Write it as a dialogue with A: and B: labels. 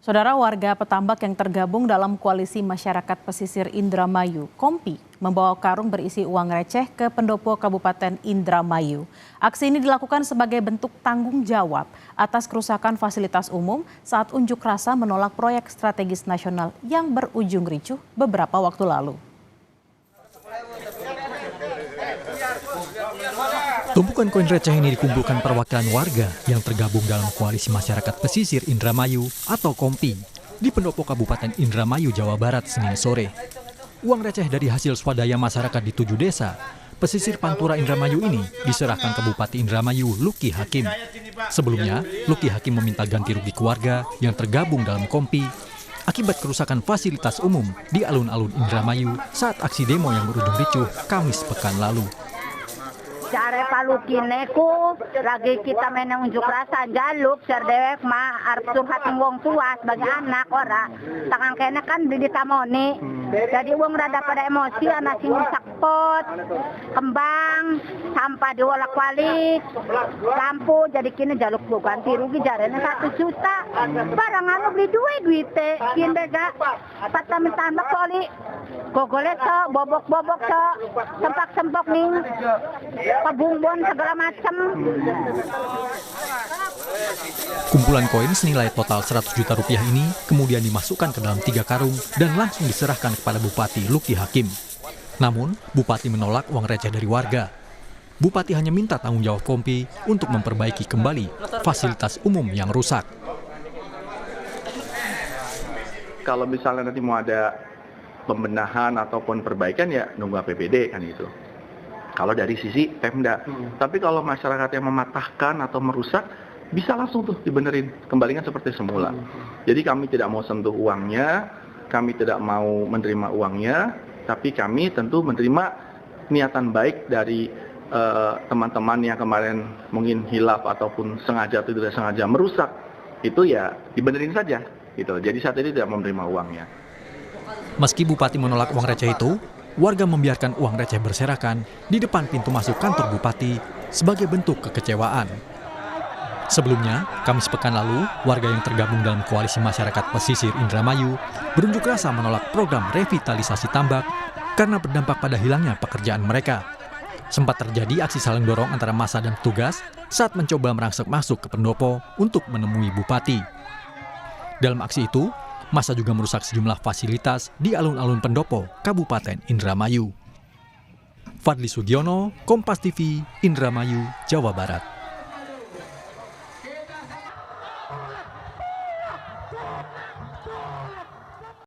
A: Saudara, warga petambak yang tergabung dalam Koalisi Masyarakat Pesisir Indramayu, KOMPI, membawa karung berisi uang receh ke pendopo Kabupaten Indramayu. Aksi ini dilakukan sebagai bentuk tanggung jawab atas kerusakan fasilitas umum saat unjuk rasa menolak proyek strategis nasional yang berujung ricuh beberapa waktu lalu.
B: Tumpukan koin receh ini dikumpulkan perwakilan warga yang tergabung dalam Koalisi Masyarakat Pesisir Indramayu atau KOMPI di pendopo Kabupaten Indramayu, Jawa Barat, Senin sore. Uang receh dari hasil swadaya masyarakat di 7 desa pesisir Pantura Indramayu ini diserahkan ke Bupati Indramayu, Luki Hakim. Sebelumnya, Luki Hakim meminta ganti rugi keluarga yang tergabung dalam KOMPI akibat kerusakan fasilitas umum di alun-alun Indramayu saat aksi demo yang berujung ricuh Kamis pekan lalu.
C: Cara palukineku lagi kita main unjuk rasa jaluk serdewek mah arep curhat wong tua sebagai anak ora tangan kene kan di ditamoni jadi wong rada pada emosi anak sing rusak pot kembang sampah diwolak-walik lampu jadi kini jaluk ganti rugi jarene 1 juta barang anu beli duit kini bega patamin tambah koli gogole so bobok-bobok so sempak-sempok ning pabungbon segala macam.
B: Kumpulan koin senilai total 100 juta rupiah ini kemudian dimasukkan ke dalam 3 karung dan langsung diserahkan kepada Bupati Luki Hakim. Namun, Bupati menolak uang receh dari warga. Bupati hanya minta tanggung jawab KOMPI untuk memperbaiki kembali fasilitas umum yang rusak.
D: Kalau misalnya nanti mau ada pembenahan ataupun perbaikan ya nunggu APBD kan itu. Kalau dari sisi Pemda. Tapi kalau masyarakat yang mematahkan atau merusak, bisa langsung tuh dibenerin, kembalikan seperti semula. Jadi kami tidak mau sentuh uangnya, kami tidak mau menerima uangnya, tapi kami tentu menerima niatan baik dari teman-teman yang kemarin mungkin hilaf ataupun sengaja atau tidak sengaja merusak, itu ya dibenerin saja. Gitu. Jadi saat ini tidak menerima uangnya.
B: Meski Bupati menolak uang receh itu, warga membiarkan uang receh berserakan di depan pintu masuk kantor Bupati sebagai bentuk kekecewaan. Sebelumnya, Kamis pekan lalu, warga yang tergabung dalam Koalisi Masyarakat Pesisir Indramayu berunjuk rasa menolak program revitalisasi tambak karena berdampak pada hilangnya pekerjaan mereka. Sempat terjadi aksi saling dorong antara massa dan petugas saat mencoba merangsek masuk ke pendopo untuk menemui Bupati. Dalam aksi itu, massa juga merusak sejumlah fasilitas di alun-alun pendopo Kabupaten Indramayu. Fadli Sugiono, Kompas TV, Indramayu, Jawa Barat.